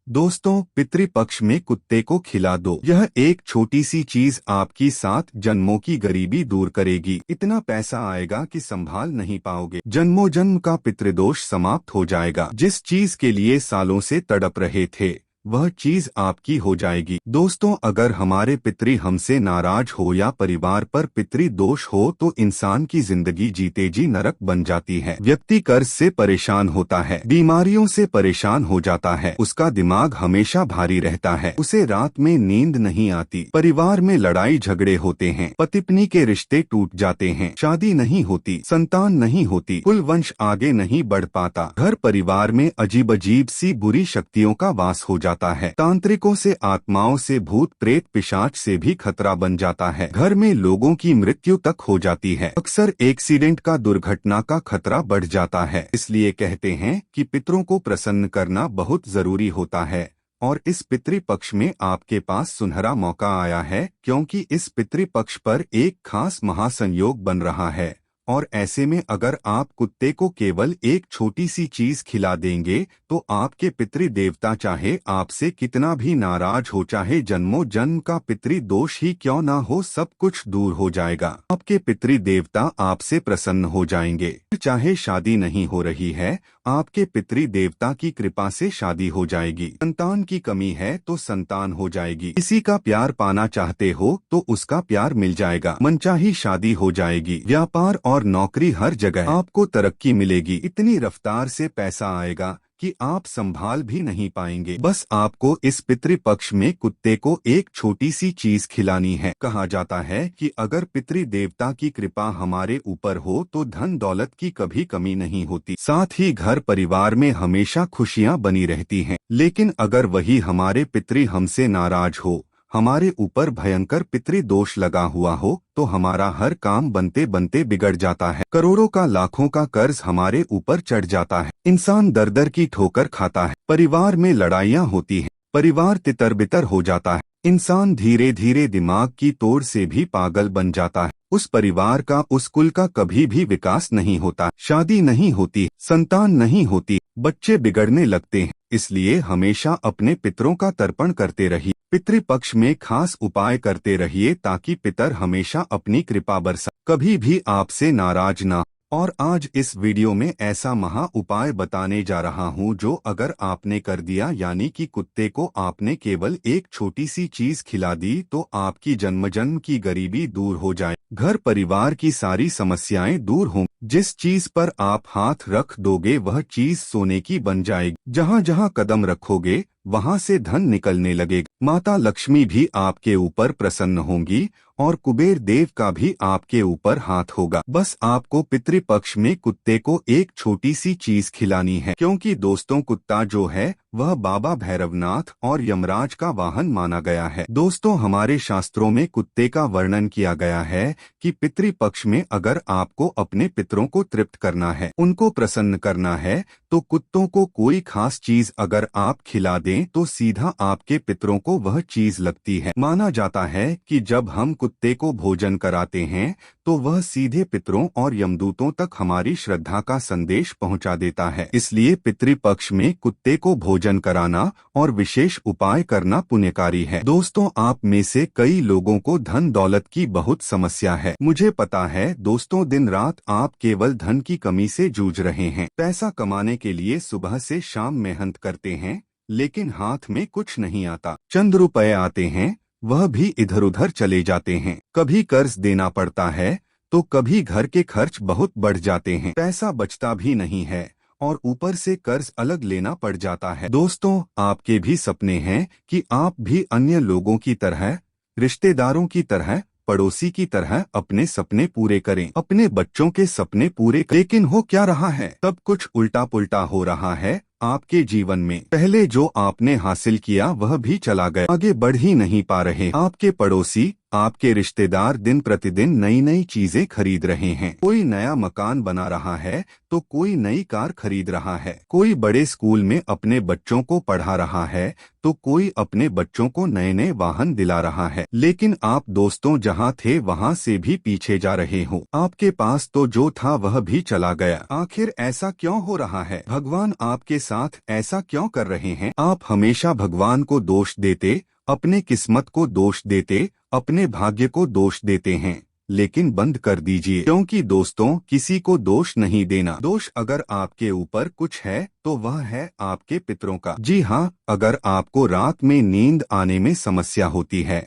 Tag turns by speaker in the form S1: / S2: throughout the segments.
S1: दोस्तों, पितृपक्ष में कुत्ते को खिला दो। यह एक छोटी सी चीज आपकी 7 जन्मों की गरीबी दूर करेगी। इतना पैसा आएगा कि संभाल नहीं पाओगे। जन्मों जन्म का पितृदोष समाप्त हो जाएगा। जिस चीज के लिए सालों से तड़प रहे थे वह चीज आपकी हो जाएगी। दोस्तों, अगर हमारे पितृ हमसे नाराज हो या परिवार पर पितृ दोष हो तो इंसान की जिंदगी जीते जी नरक बन जाती है। व्यक्ति कर्ज से परेशान होता है, बीमारियों से परेशान हो जाता है, उसका दिमाग हमेशा भारी रहता है, उसे रात में नींद नहीं आती, परिवार में लड़ाई झगड़े होते हैं, पति पत्नी के रिश्ते टूट जाते हैं, शादी नहीं होती, संतान नहीं होती, कुल वंश आगे नहीं बढ़ पाता, घर परिवार में अजीब अजीब सी बुरी शक्तियों का वास हो जाता है, तांत्रिकों से, आत्माओं से, भूत प्रेत पिशाच से भी खतरा बन जाता है, घर में लोगों की मृत्यु तक हो जाती है, अक्सर एक्सीडेंट का, दुर्घटना का खतरा बढ़ जाता है। इसलिए कहते हैं कि पितरों को प्रसन्न करना बहुत जरूरी होता है। और इस पितृपक्ष में आपके पास सुनहरा मौका आया है, क्योंकि इस पितृपक्ष पर एक खास महासंयोग बन रहा है। और ऐसे में अगर आप कुत्ते को केवल एक छोटी सी चीज खिला देंगे तो आपके पितृ देवता चाहे आपसे कितना भी नाराज हो, चाहे जन्मों जन्म का पितृ दोष ही क्यों ना हो, सब कुछ दूर हो जाएगा। आपके पितृ देवता आपसे प्रसन्न हो जाएंगे। चाहे शादी नहीं हो रही है, आपके पितृ देवता की कृपा से शादी हो जाएगी। संतान की कमी है तो संतान हो जाएगी। किसी का प्यार पाना चाहते हो तो उसका प्यार मिल जाएगा। मनचाही शादी हो जाएगी। व्यापार और नौकरी, हर जगह आपको तरक्की मिलेगी। इतनी रफ्तार से पैसा आएगा कि आप संभाल भी नहीं पाएंगे। बस आपको इस पितृपक्ष में कुत्ते को एक छोटी सी चीज खिलानी है। कहा जाता है कि अगर पितृ देवता की कृपा हमारे ऊपर हो तो धन दौलत की कभी कमी नहीं होती, साथ ही घर परिवार में हमेशा खुशियां बनी रहती हैं। लेकिन अगर वही हमारे पितृ हमसे नाराज हो, हमारे ऊपर भयंकर पितृ दोष लगा हुआ हो, तो हमारा हर काम बनते बनते बिगड़ जाता है। करोड़ों का, लाखों का कर्ज हमारे ऊपर चढ़ जाता है। इंसान दर दर की ठोकर खाता है। परिवार में लड़ाइयाँ होती हैं। परिवार तितर बितर हो जाता है। इंसान धीरे धीरे दिमाग की तोड़ से भी पागल बन जाता है। उस परिवार का, उस कुल का कभी भी विकास नहीं होता। शादी नहीं होती, संतान नहीं होती, बच्चे बिगड़ने लगते हैं। इसलिए हमेशा अपने पितरों का तर्पण करते रहिए। पितृपक्ष में खास उपाय करते रहिए ताकि पितर हमेशा अपनी कृपा बरसा, कभी भी आपसे नाराज ना। और आज इस वीडियो में ऐसा महा उपाय बताने जा रहा हूँ जो अगर आपने कर दिया, यानी कि कुत्ते को आपने केवल एक छोटी सी चीज खिला दी, तो आपकी जन्म जन्म की गरीबी दूर हो जाए, घर परिवार की सारी समस्याएं दूर हों। जिस चीज पर आप हाथ रख दोगे वह चीज सोने की बन जाएगी। जहाँ जहाँ कदम रखोगे वहाँ से धन निकलने लगेगा। माता लक्ष्मी भी आपके ऊपर प्रसन्न होंगी और कुबेर देव का भी आपके ऊपर हाथ होगा। बस आपको पितृपक्ष में कुत्ते को एक छोटी सी चीज खिलानी है, क्योंकि दोस्तों कुत्ता जो है वह बाबा भैरवनाथ और यमराज का वाहन माना गया है। दोस्तों, हमारे शास्त्रों में कुत्ते का वर्णन किया गया है कि पितृपक्ष में अगर आपको अपने पितरों को तृप्त करना है, उनको प्रसन्न करना है, तो कुत्तों को कोई खास चीज अगर आप खिला दें तो सीधा आपके पितरों को वह चीज लगती है। माना जाता है कि जब हम कुत्ते को भोजन कराते हैं तो वह सीधे पितरों और यमदूतों तक हमारी श्रद्धा का संदेश पहुंचा देता है। इसलिए पितृपक्ष में कुत्ते को भोजन कराना और विशेष उपाय करना पुण्यकारी है। दोस्तों, आप में से कई लोगों को धन दौलत की बहुत समस्या है। मुझे पता है दोस्तों, दिन रात आप केवल धन की कमी से जूझ रहे हैं। पैसा कमाने के लिए सुबह से शाम मेहनत करते हैं, लेकिन हाथ में कुछ नहीं आता। चंद रुपए आते हैं, वह भी इधर उधर चले जाते हैं। कभी कर्ज देना पड़ता है तो कभी घर के खर्च बहुत बढ़ जाते हैं। पैसा बचता भी नहीं है और ऊपर से कर्ज अलग लेना पड़ जाता है। दोस्तों, आपके भी सपने हैं कि आप भी अन्य लोगों की तरह, रिश्तेदारों की तरह, पड़ोसी की तरह अपने सपने पूरे करें, अपने बच्चों के सपने पूरे करें। लेकिन हो क्या रहा है, सब कुछ उल्टा पुल्टा हो रहा है आपके जीवन में। पहले जो आपने हासिल किया वह भी चला गया, आगे बढ़ ही नहीं पा रहे। आपके पड़ोसी, आपके रिश्तेदार दिन प्रतिदिन नई नई चीजें खरीद रहे हैं। कोई नया मकान बना रहा है तो कोई नई कार खरीद रहा है। कोई बड़े स्कूल में अपने बच्चों को पढ़ा रहा है तो कोई अपने बच्चों को नए नए वाहन दिला रहा है। लेकिन आप दोस्तों जहां थे वहां से भी पीछे जा रहे हो। आपके पास तो जो था वह भी चला गया। आखिर ऐसा क्यों हो रहा है? भगवान आपके साथ ऐसा क्यों कर रहे हैं? आप हमेशा भगवान को दोष देते, अपने किस्मत को दोष देते, अपने भाग्य को दोष देते हैं। लेकिन बंद कर दीजिए, क्योंकि दोस्तों किसी को दोष नहीं देना। दोष अगर आपके ऊपर कुछ है तो वह है आपके पितरों का। जी हाँ, अगर आपको रात में नींद आने में समस्या होती है,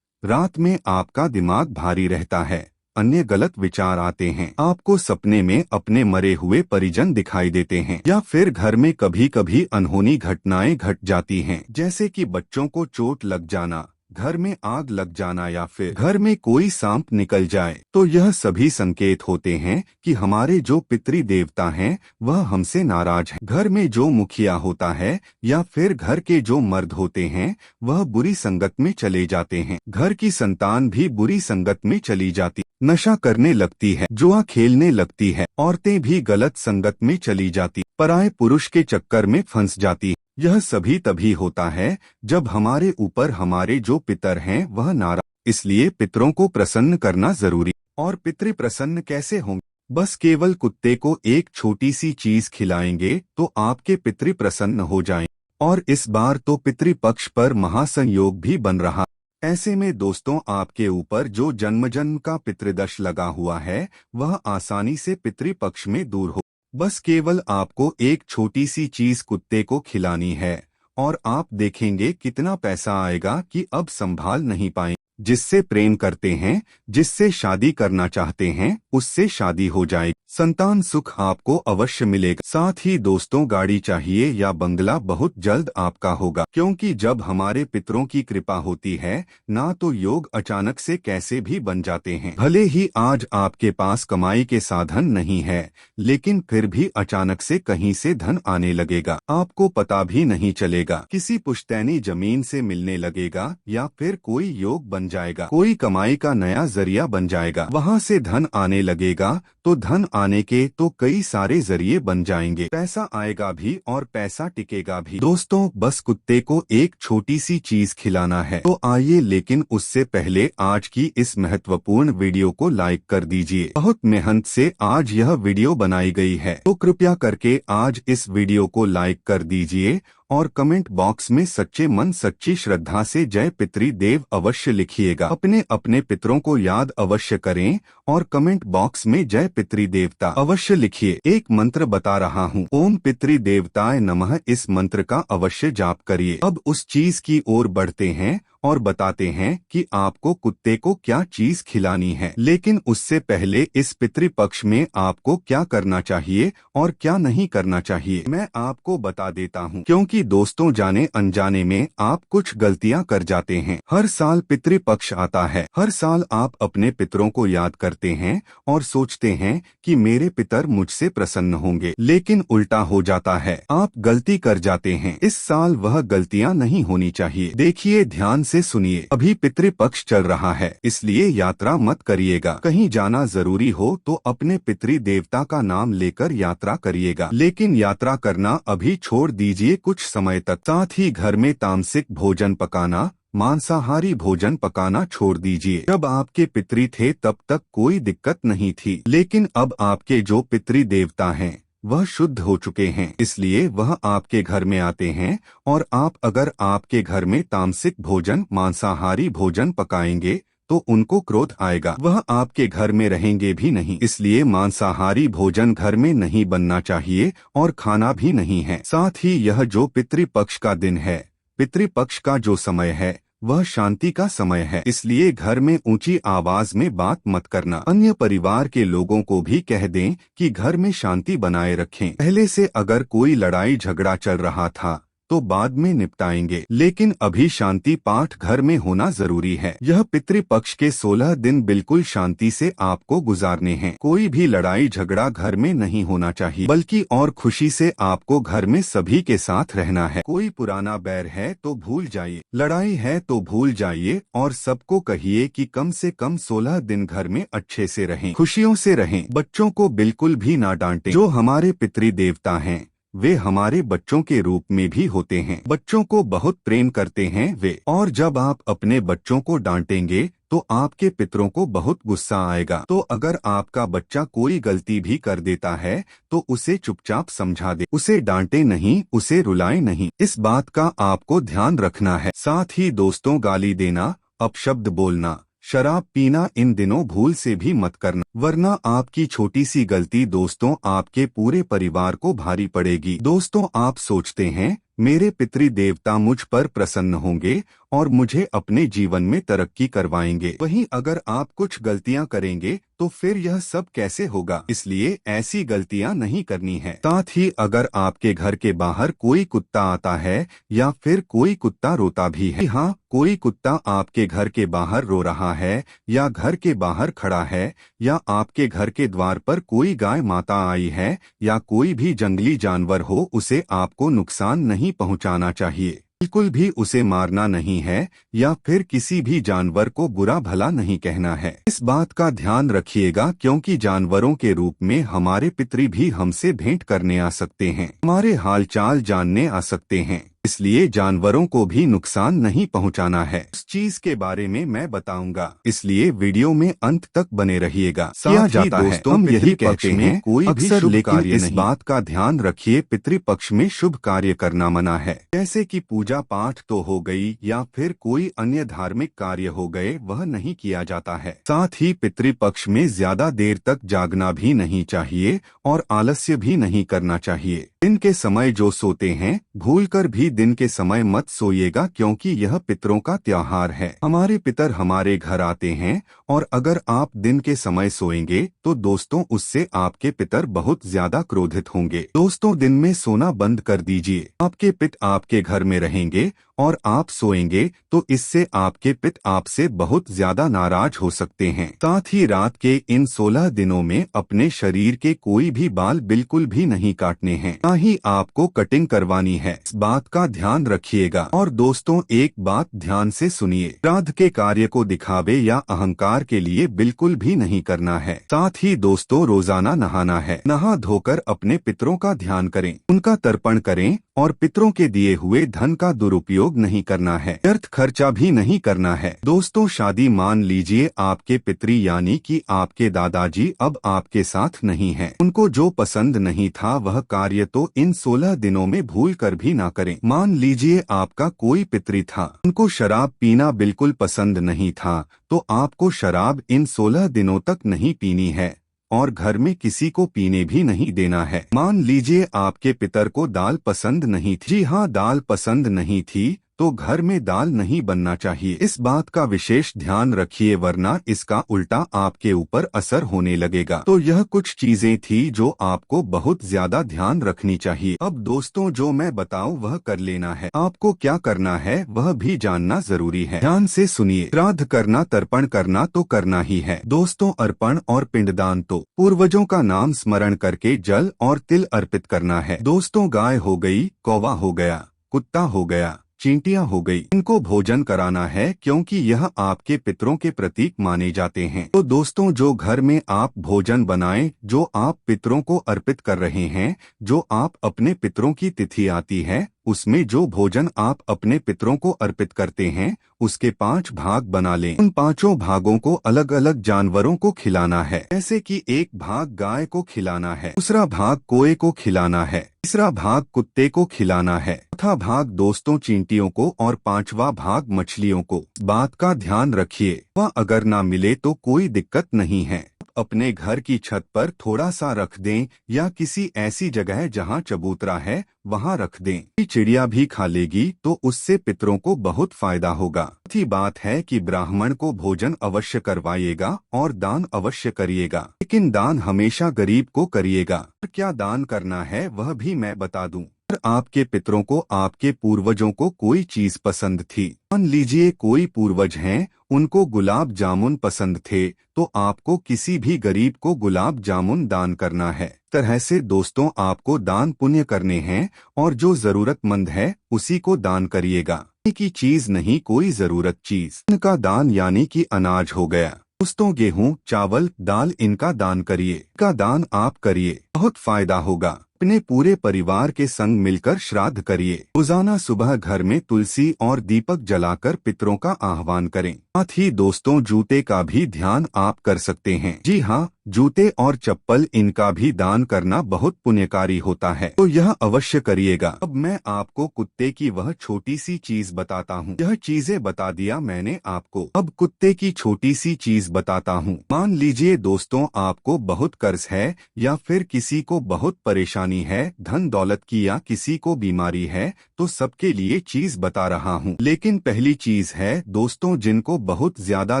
S1: रात में आपका दिमाग भारी रहता है, अन्य गलत विचार आते हैं, आपको सपने में अपने मरे हुए परिजन दिखाई देते हैं, या फिर घर में कभी कभी अनहोनी घटनाएं घट जाती हैं, जैसे कि बच्चों को चोट लग जाना, घर में आग लग जाना, या फिर घर में कोई सांप निकल जाए, तो यह सभी संकेत होते हैं कि हमारे जो पितृ देवता हैं वह हमसे नाराज हैं। घर में जो मुखिया होता है या फिर घर के जो मर्द होते हैं वह बुरी संगत में चले जाते हैं। घर की संतान भी बुरी संगत में चली जाती, नशा करने लगती है, जुआ खेलने लगती है, औरतें भी गलत संगत में चली जाती, पराये पुरुष के चक्कर में फंस जाती। यह सभी तभी होता है जब हमारे ऊपर हमारे जो पितर हैं वह नाराज। इसलिए पितरों को प्रसन्न करना जरूरी। और पितृ प्रसन्न कैसे होंगे? बस केवल कुत्ते को एक छोटी सी चीज खिलाएंगे तो आपके पितृ प्रसन्न हो जाएंगे। और इस बार तो पितृपक्ष पर महासंयोग भी बन रहा। ऐसे में दोस्तों आपके ऊपर जो जन्म जन्म का पितृदश लगा हुआ है वह आसानी से पितृपक्ष में दूर हो। बस केवल आपको एक छोटी सी चीज कुत्ते को खिलानी है और आप देखेंगे कितना पैसा आएगा कि अब संभाल नहीं पाएंगे। जिससे प्रेम करते हैं, जिससे शादी करना चाहते हैं, उससे शादी हो जाएगी। संतान सुख आपको अवश्य मिलेगा। साथ ही दोस्तों गाड़ी चाहिए या बंगला बहुत जल्द आपका होगा, क्योंकि जब हमारे पितरों की कृपा होती है ना तो योग अचानक से कैसे भी बन जाते हैं। भले ही आज आपके पास कमाई के साधन नहीं है, लेकिन फिर भी अचानक से कहीं से धन आने लगेगा, आपको पता भी नहीं चलेगा। किसी पुश्तैनी जमीन से मिलने लगेगा या फिर कोई योग बन जाएगा, कोई कमाई का नया जरिया बन जाएगा, वहां से धन आने लगेगा। तो धन आने के तो कई सारे जरिए बन जाएंगे, पैसा आएगा भी और पैसा टिकेगा भी। दोस्तों बस कुत्ते को एक छोटी सी चीज खिलाना है। तो आइए, लेकिन उससे पहले आज की इस महत्वपूर्ण वीडियो को लाइक कर दीजिए। बहुत मेहनत से आज यह वीडियो बनाई गई है, तो कृपया करके आज इस वीडियो को लाइक कर दीजिए और कमेंट बॉक्स में सच्चे मन सच्ची श्रद्धा से जय पितृदेव अवश्य लिखिएगा। अपने अपने पितरों को याद अवश्य करें और कमेंट बॉक्स में जय पितृदेवता अवश्य लिखिए। एक मंत्र बता रहा हूँ, ओम पितृदेवताय नमः। इस मंत्र का अवश्य जाप करिए। अब उस चीज की ओर बढ़ते हैं और बताते हैं कि आपको कुत्ते को क्या चीज खिलानी है। लेकिन उससे पहले इस पितृपक्ष में आपको क्या करना चाहिए और क्या नहीं करना चाहिए मैं आपको बता देता हूँ, क्योंकि दोस्तों जाने अनजाने में आप कुछ गलतियाँ कर जाते हैं। हर साल पितृपक्ष आता है, हर साल आप अपने पितरों को याद करते हैं और सोचते हैं कि मेरे पितर मुझसे प्रसन्न होंगे, लेकिन उल्टा हो जाता है, आप गलती कर जाते हैं। इस साल वह गलतियाँ नहीं होनी चाहिए। देखिए, ध्यान से सुनिए। अभी पितृपक्ष चल रहा है, इसलिए यात्रा मत करिएगा। कहीं जाना जरूरी हो तो अपने पितृ देवता का नाम लेकर यात्रा करिएगा, लेकिन यात्रा करना अभी छोड़ दीजिए कुछ समय तक। साथ ही घर में तामसिक भोजन पकाना, मांसाहारी भोजन पकाना छोड़ दीजिए। जब आपके पितृ थे तब तक कोई दिक्कत नहीं थी, लेकिन अब आपके जो पितृ देवता हैं वह शुद्ध हो चुके हैं, इसलिए वह आपके घर में आते हैं। और आप अगर आपके घर में तामसिक भोजन मांसाहारी भोजन पकाएंगे तो उनको क्रोध आएगा, वह आपके घर में रहेंगे भी नहीं। इसलिए मांसाहारी भोजन घर में नहीं बनना चाहिए और खाना भी नहीं है। साथ ही यह जो पितृपक्ष का दिन है, पितृपक्ष का जो समय है वह शांति का समय है, इसलिए घर में ऊंची आवाज में बात मत करना। अन्य परिवार के लोगों को भी कह दें कि घर में शांति बनाए रखें। पहले से अगर कोई लड़ाई झगड़ा चल रहा था तो बाद में निपटाएंगे, लेकिन अभी शांति पाठ घर में होना जरूरी है। यह पितृपक्ष के 16 दिन बिल्कुल शांति से आपको गुजारने हैं। कोई भी लड़ाई झगड़ा घर में नहीं होना चाहिए, बल्कि और खुशी से आपको घर में सभी के साथ रहना है। कोई पुराना बैर है तो भूल जाइए, लड़ाई है तो भूल जाइए और सबको कहिए कि कम से कम 16 दिन घर में अच्छे से रहें, खुशियों से रहें। बच्चों को बिल्कुल भी ना डांटें। जो हमारे पितृ देवता हैं वे हमारे बच्चों के रूप में भी होते हैं, बच्चों को बहुत प्रेम करते हैं वे। और जब आप अपने बच्चों को डांटेंगे तो आपके पितरों को बहुत गुस्सा आएगा। तो अगर आपका बच्चा कोई गलती भी कर देता है तो उसे चुपचाप समझा दे, उसे डांटे नहीं, उसे रुलाए नहीं। इस बात का आपको ध्यान रखना है। साथ ही दोस्तों, गाली देना, अपशब्द बोलना, शराब पीना इन दिनों भूल से भी मत करना, वरना आपकी छोटी सी गलती दोस्तों आपके पूरे परिवार को भारी पड़ेगी। दोस्तों, आप सोचते हैं मेरे पितृ देवता मुझ पर प्रसन्न होंगे और मुझे अपने जीवन में तरक्की करवाएंगे, वहीं अगर आप कुछ गलतियां करेंगे तो फिर यह सब कैसे होगा। इसलिए ऐसी गलतियां नहीं करनी है। साथ ही अगर आपके घर के बाहर कोई कुत्ता आता है या फिर कोई कुत्ता रोता भी है, हाँ, कोई कुत्ता आपके घर के बाहर रो रहा है या घर के बाहर खड़ा है या आपके घर के द्वार पर कोई गाय माता आई है या कोई भी जंगली जानवर हो, उसे आपको नुकसान नहीं पहुंचाना चाहिए। बिल्कुल भी उसे मारना नहीं है या फिर किसी भी जानवर को बुरा भला नहीं कहना है। इस बात का ध्यान रखिएगा क्योंकि जानवरों के रूप में हमारे पितृ भी हमसे भेंट करने आ सकते हैं, हमारे हालचाल जानने आ सकते हैं। इसलिए जानवरों को भी नुकसान नहीं पहुंचाना है। इस चीज के बारे में मैं बताऊंगा, इसलिए वीडियो में अंत तक बने रहिएगा। किया जाता है दोस्तों, हम यही कहते हैं कोई भी शुभ कार्य नहीं। इस बात का ध्यान रखिए, पितृपक्ष में शुभ कार्य करना मना है। जैसे कि पूजा पाठ तो हो गई या फिर कोई अन्य धार्मिक कार्य हो गए, वह नहीं किया जाता है। साथ ही पितृपक्ष में ज्यादा देर तक जागना भी नहीं चाहिए और आलस्य भी नहीं करना चाहिए। दिन के समय जो सोते हैं, भूलकर भी दिन के समय मत सोइएगा क्योंकि यह पितरों का त्योहार है। हमारे पितर हमारे घर आते हैं और अगर आप दिन के समय सोएंगे तो दोस्तों उससे आपके पितर बहुत ज्यादा क्रोधित होंगे। दोस्तों, दिन में सोना बंद कर दीजिए। आपके पिता आपके घर में रहेंगे और आप सोएंगे तो इससे आपके पिता आपसे बहुत ज्यादा नाराज हो सकते हैं। साथ ही रात के इन 16 दिनों में अपने शरीर के कोई भी बाल बिल्कुल भी नहीं काटने हैं, ना ही आपको कटिंग करवानी है। इस बात का ध्यान रखिएगा। और दोस्तों, एक बात ध्यान से सुनिए, श्राद्ध के कार्य को दिखावे या अहंकार के लिए बिल्कुल भी नहीं करना है। साथ ही दोस्तों, रोजाना नहाना है। नहा धोकर अपने पितरों का ध्यान करें, उनका तर्पण करें और पितरों के दिए हुए धन का दुरुपयोग नहीं करना है, व्यर्थ खर्चा भी नहीं करना है। दोस्तों, शादी मान लीजिए आपके पितृ यानी कि आपके दादाजी अब आपके साथ नहीं हैं। उनको जो पसंद नहीं था वह कार्य तो इन 16 दिनों में भूल कर भी ना करें। मान लीजिए आपका कोई पितृ था, उनको शराब पीना बिल्कुल पसंद नहीं था, तो आपको शराब इन 16 दिनों तक नहीं पीनी है और घर में किसी को पीने भी नहीं देना है। मान लीजिए आपके पितर को दाल पसंद नहीं थी, जी हाँ, दाल पसंद नहीं थी, तो घर में दाल नहीं बनना चाहिए। इस बात का विशेष ध्यान रखिए, वरना इसका उल्टा आपके ऊपर असर होने लगेगा। तो यह कुछ चीजें थी जो आपको बहुत ज्यादा ध्यान रखनी चाहिए। अब दोस्तों, जो मैं बताऊं वह कर लेना है। आपको क्या करना है वह भी जानना जरूरी है। ध्यान से सुनिए। श्राद्ध करना, तर्पण करना तो करना ही है दोस्तों। अर्पण और पिंडदान तो पूर्वजों का नाम स्मरण करके जल और तिल अर्पित करना है। दोस्तों, गाय हो गई, कौवा हो गया, कुत्ता हो गया, चींटियां हो गई, इनको भोजन कराना है क्योंकि यह आपके पितरों के प्रतीक माने जाते हैं। तो दोस्तों, जो घर में आप भोजन बनाएं, जो आप पितरों को अर्पित कर रहे हैं, जो आप अपने पितरों की तिथि आती है उसमें जो भोजन आप अपने पितरों को अर्पित करते हैं उसके 5 भाग बना लें। उन 5 भागों को अलग अलग जानवरों को खिलाना है। जैसे कि एक भाग गाय को खिलाना है, दूसरा भाग कोए को खिलाना है, तीसरा भाग कुत्ते को खिलाना है, चौथा भाग दोस्तों चींटियों को और 5वां भाग मछलियों को। बात का ध्यान रखिए, वह अगर ना मिले तो कोई दिक्कत नहीं है, अपने घर की छत पर थोड़ा सा रख दें या किसी ऐसी जगह जहां चबूतरा है वहां रख दें। चिड़िया भी खा लेगी तो उससे पितरों को बहुत फायदा होगा। चौथी बात है कि ब्राह्मण को भोजन अवश्य करवाइएगा और दान अवश्य करिएगा, लेकिन दान हमेशा गरीब को करिएगा। क्या दान करना है वह भी मैं बता दूं। आपके पितरों को, आपके पूर्वजों को कोई चीज पसंद थी, मान लीजिए कोई पूर्वज हैं उनको गुलाब जामुन पसंद थे, तो आपको किसी भी गरीब को गुलाब जामुन दान करना है। तरह से दोस्तों, आपको दान पुण्य करने हैं और जो जरूरतमंद है उसी को दान करिएगा, की चीज नहीं, कोई जरूरत चीज। इनका दान यानी कि अनाज हो गया। दोस्तों, गेहूं, चावल, दाल इनका दान करिए, इनका दान आप करिए, बहुत फायदा होगा। अपने पूरे परिवार के संग मिलकर श्राद्ध करिए। रोजाना सुबह घर में तुलसी और दीपक जलाकर पितरों का आह्वान करें। साथ ही दोस्तों, जूते का भी ध्यान आप कर सकते हैं। जी हाँ, जूते और चप्पल, इनका भी दान करना बहुत पुण्यकारी होता है, तो यह अवश्य करिएगा। अब मैं आपको कुत्ते की वह छोटी सी चीज बताता हूँ। यह चीजें बता दिया मैंने आपको, अब कुत्ते की छोटी सी चीज बताता हूँ। मान लीजिए दोस्तों, आपको बहुत कर्ज है या फिर किसी को बहुत परेशानी है, धन दौलत की, या किसी को बीमारी है, तो सबके लिए चीज बता रहा हूँ। लेकिन पहली चीज है दोस्तों, जिनको बहुत ज्यादा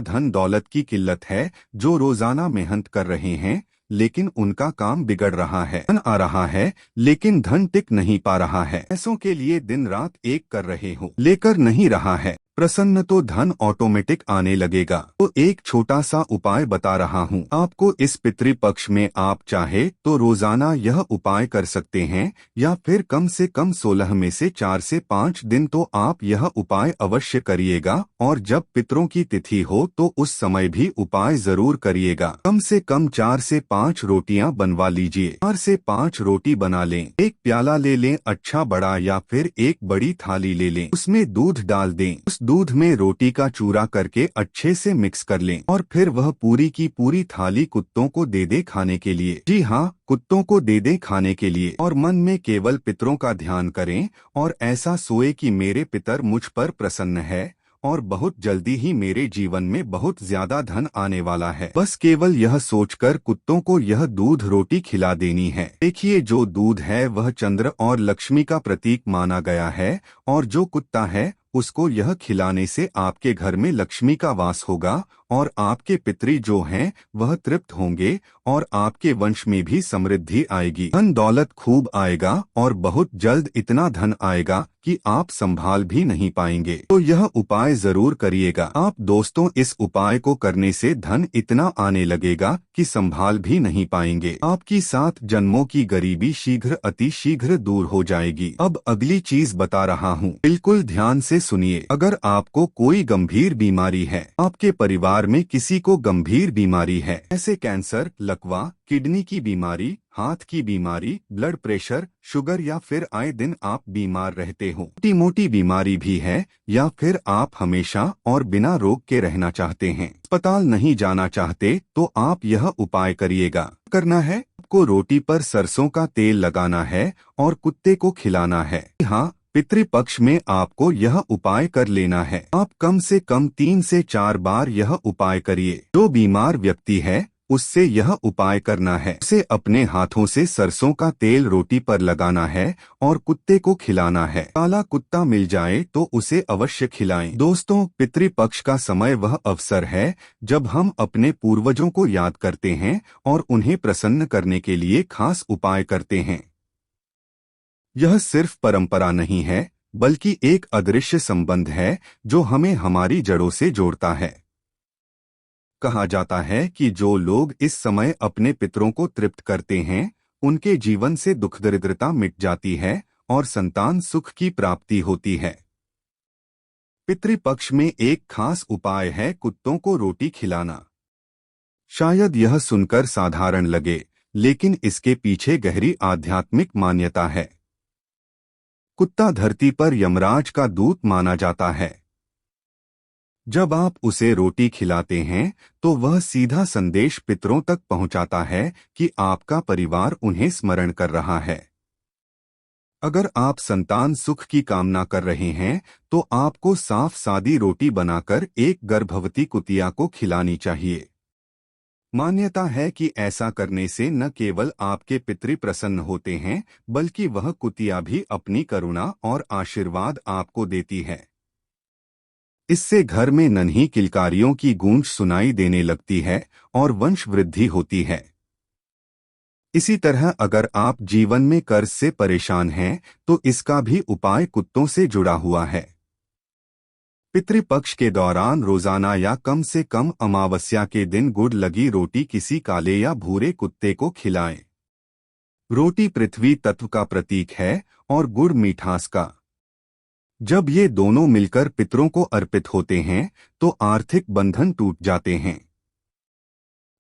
S1: धन दौलत की किल्लत है, जो रोजाना मेहनत कर रहे हैं लेकिन उनका काम बिगड़ रहा है, धन आ रहा है लेकिन धन टिक नहीं पा रहा है, पैसों के लिए दिन रात एक कर रहे हो, लेकर नहीं रहा है प्रसन्न, तो धन ऑटोमेटिक आने लगेगा। तो एक छोटा सा उपाय बता रहा हूँ आपको। इस पितृपक्ष में आप चाहे तो रोजाना यह उपाय कर सकते हैं, या फिर कम से कम 16 में से 4 से 5 दिन तो आप यह उपाय अवश्य करिएगा। और जब पितरों की तिथि हो तो उस समय भी उपाय जरूर करिएगा। कम से कम 4 से 5 रोटियां बनवा लीजिए। 4 से 5 रोटी बना लें, एक प्याला ले लें अच्छा बड़ा, या फिर एक बड़ी थाली ले लें, उसमें दूध डाल दें। उस दूध में रोटी का चूरा करके अच्छे से मिक्स कर लें, और फिर वह पूरी की पूरी थाली कुत्तों को दे दे खाने के लिए। जी हाँ, कुत्तों को दे दे खाने के लिए, और मन में केवल पितरों का ध्यान करें, और ऐसा सोए कि मेरे पितर मुझ पर प्रसन्न है और बहुत जल्दी ही मेरे जीवन में बहुत ज्यादा धन आने वाला है। बस केवल यह सोचकर कुत्तों को यह दूध रोटी खिला देनी है। देखिए, जो दूध है वह चंद्र और लक्ष्मी का प्रतीक माना गया है, और जो कुत्ता है उसको यह खिलाने से आपके घर में लक्ष्मी का वास होगा, और आपके पितरी जो हैं वह तृप्त होंगे, और आपके वंश में भी समृद्धि आएगी, धन दौलत खूब आएगा, और बहुत जल्द इतना धन आएगा कि आप संभाल भी नहीं पाएंगे। तो यह उपाय जरूर करिएगा आप दोस्तों। इस उपाय को करने से धन इतना आने लगेगा कि संभाल भी नहीं पाएंगे। आपकी 7 जन्मों की गरीबी शीघ्र अति शीघ्र दूर हो जाएगी। अब अगली चीज बता रहा हूँ, बिल्कुल ध्यान से सुनिए। अगर आपको कोई गंभीर बीमारी है, आपके परिवार में किसी को गंभीर बीमारी है, जैसे कैंसर, लकवा, किडनी की बीमारी, हाथ की बीमारी, ब्लड प्रेशर, शुगर, या फिर आए दिन आप बीमार रहते हो, छोटी मोटी बीमारी भी है, या फिर आप हमेशा और बिना रोग के रहना चाहते हैं, अस्पताल नहीं जाना चाहते, तो आप यह उपाय करिएगा। करना है आपको, रोटी पर सरसों का तेल लगाना है और कुत्ते को खिलाना है। हाँ, पितृपक्ष में आपको यह उपाय कर लेना है। आप कम से कम 3 से 4 बार यह उपाय करिए। जो बीमार व्यक्ति है उससे यह उपाय करना है, उसे अपने हाथों से सरसों का तेल रोटी पर लगाना है और कुत्ते को खिलाना है। काला कुत्ता मिल जाए तो उसे अवश्य खिलाएं। दोस्तों, पितृपक्ष का समय वह अवसर है जब हम अपने पूर्वजों को याद करते हैं और उन्हें प्रसन्न करने के लिए खास उपाय करते हैं। यह सिर्फ परंपरा नहीं है, बल्कि एक अदृश्य संबंध है जो हमें हमारी जड़ों से जोड़ता है। कहा जाता है कि जो लोग इस समय अपने पितरों को तृप्त करते हैं, उनके जीवन से दुख दरिद्रता मिट जाती है और संतान सुख की प्राप्ति होती है। पितृपक्ष में एक खास उपाय है कुत्तों को रोटी खिलाना। शायद यह सुनकर साधारण लगे, लेकिन इसके पीछे गहरी आध्यात्मिक मान्यता है। कुत्ता धरती पर यमराज का दूत माना जाता है। जब आप उसे रोटी खिलाते हैं तो वह सीधा संदेश पितरों तक पहुंचाता है कि आपका परिवार उन्हें स्मरण कर रहा है। अगर आप संतान सुख की कामना कर रहे हैं तो आपको साफ सादी रोटी बनाकर एक गर्भवती कुतिया को खिलानी चाहिए। मान्यता है कि ऐसा करने से न केवल आपके पितृ प्रसन्न होते हैं, बल्कि वह कुतिया भी अपनी करुणा और आशीर्वाद आपको देती है। इससे घर में नन्ही किलकारियों की गूंज सुनाई देने लगती है और वंश वृद्धि होती है। इसी तरह अगर आप जीवन में कर्ज से परेशान हैं तो इसका भी उपाय कुत्तों से जुड़ा हुआ है। पितृपक्ष के दौरान रोजाना या कम से कम अमावस्या के दिन गुड़ लगी रोटी किसी काले या भूरे कुत्ते को खिलाएं। रोटी पृथ्वी तत्व का प्रतीक है और गुड़ मीठास का। जब ये दोनों मिलकर पितरों को अर्पित होते हैं तो आर्थिक बंधन टूट जाते हैं।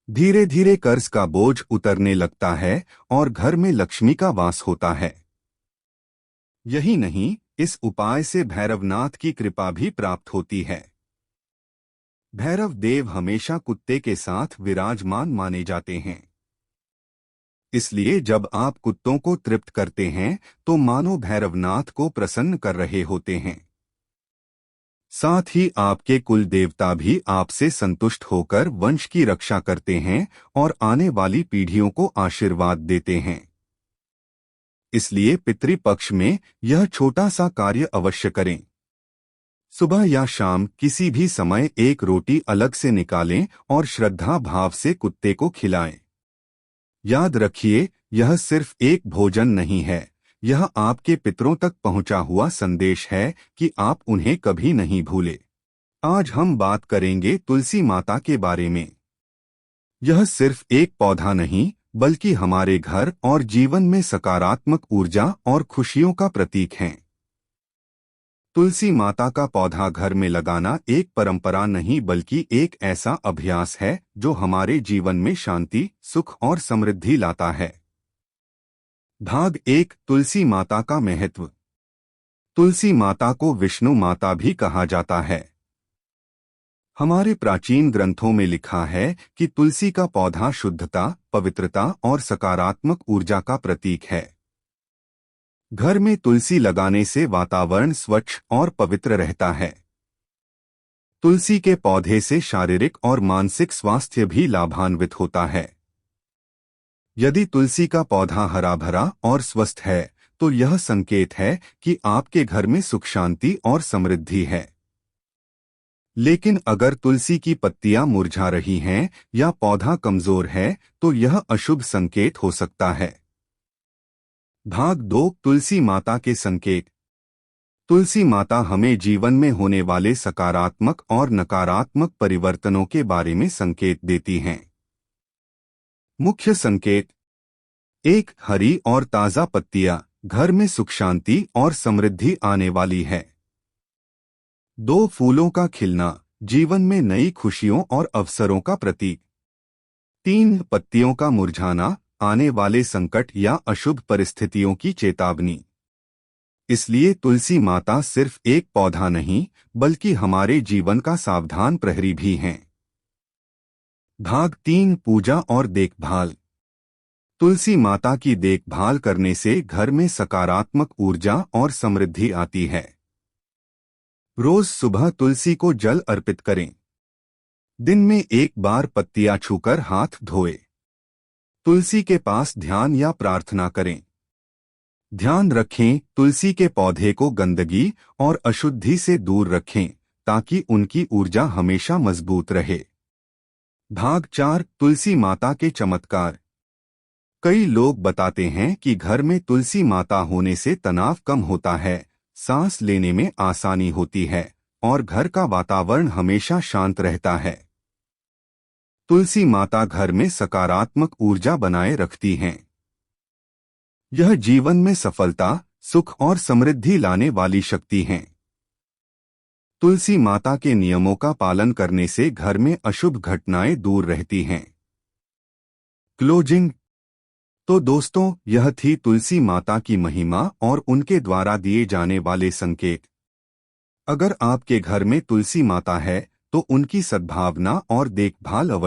S1: धीरे धीरे कर्ज का बोझ उतरने लगता है और घर में लक्ष्मी का वास होता है। यही नहीं, इस उपाय से भैरवनाथ की कृपा भी प्राप्त होती है। भैरव देव हमेशा कुत्ते के साथ विराजमान माने जाते हैं। इसलिए जब आप कुत्तों को तृप्त करते हैं तो मानो भैरवनाथ को प्रसन्न कर रहे होते हैं। साथ ही आपके कुल देवता भी आपसे संतुष्ट होकर वंश की रक्षा करते हैं और आने वाली पीढ़ियों को आशीर्वाद देते हैं। इसलिए पितृपक्ष में यह छोटा सा कार्य अवश्य करें। सुबह या शाम किसी भी समय एक रोटी अलग से निकालें और श्रद्धा भाव से कुत्ते को खिलाएं। याद रखिए, यह सिर्फ एक भोजन नहीं है, यह आपके पितरों तक पहुंचा हुआ संदेश है कि आप उन्हें कभी नहीं भूले। आज हम बात करेंगे तुलसी माता के बारे में। यह सिर्फ एक पौधा नहीं, बल्कि हमारे घर और जीवन में सकारात्मक ऊर्जा और खुशियों का प्रतीक है। तुलसी माता का पौधा घर में लगाना एक परंपरा नहीं, बल्कि एक ऐसा अभ्यास है जो हमारे जीवन में शांति, सुख और समृद्धि लाता है। भाग 1, तुलसी माता का महत्व। तुलसी माता को विष्णु माता भी कहा जाता है। हमारे प्राचीन ग्रंथों में लिखा है कि तुलसी का पौधा शुद्धता, पवित्रता और सकारात्मक ऊर्जा का प्रतीक है। घर में तुलसी लगाने से वातावरण स्वच्छ और पवित्र रहता है। तुलसी के पौधे से शारीरिक और मानसिक स्वास्थ्य भी लाभान्वित होता है। यदि तुलसी का पौधा हरा भरा और स्वस्थ है तो यह संकेत है कि आपके घर में सुख शांति और समृद्धि है। लेकिन अगर तुलसी की पत्तियां मुरझा रही हैं या पौधा कमजोर है तो यह अशुभ संकेत हो सकता है। भाग 2, तुलसी माता के संकेत। तुलसी माता हमें जीवन में होने वाले सकारात्मक और नकारात्मक परिवर्तनों के बारे में संकेत देती हैं। मुख्य संकेत: 1. हरी और ताजा पत्तियां, घर में सुख शांति और समृद्धि आने वाली है। 2. फूलों का खिलना, जीवन में नई खुशियों और अवसरों का प्रतीक। 3. पत्तियों का मुरझाना, आने वाले संकट या अशुभ परिस्थितियों की चेतावनी। इसलिए तुलसी माता सिर्फ एक पौधा नहीं, बल्कि हमारे जीवन का सावधान प्रहरी भी हैं। भाग 3, पूजा और देखभाल। तुलसी माता की देखभाल करने से घर में सकारात्मक ऊर्जा और समृद्धि आती है। रोज सुबह तुलसी को जल अर्पित करें। दिन में एक बार पत्तियां छूकर हाथ धोएं। तुलसी के पास ध्यान या प्रार्थना करें। ध्यान रखें, तुलसी के पौधे को गंदगी और अशुद्धि से दूर रखें ताकि उनकी ऊर्जा हमेशा मजबूत रहे। भाग 4, तुलसी माता के चमत्कार। कई लोग बताते हैं कि घर में तुलसी माता होने से तनाव कम होता है, सांस लेने में आसानी होती है और घर का वातावरण हमेशा शांत रहता है। तुलसी माता घर में सकारात्मक ऊर्जा बनाए रखती हैं। यह जीवन में सफलता, सुख और समृद्धि लाने वाली शक्ति हैं। तुलसी माता के नियमों का पालन करने से घर में अशुभ घटनाएं दूर रहती हैं। क्लोजिंग। तो दोस्तों, यह थी तुलसी माता की महिमा और उनके द्वारा दिए जाने वाले संकेत। अगर आपके घर में तुलसी माता है तो उनकी सद्भावना और देखभाल अवश्य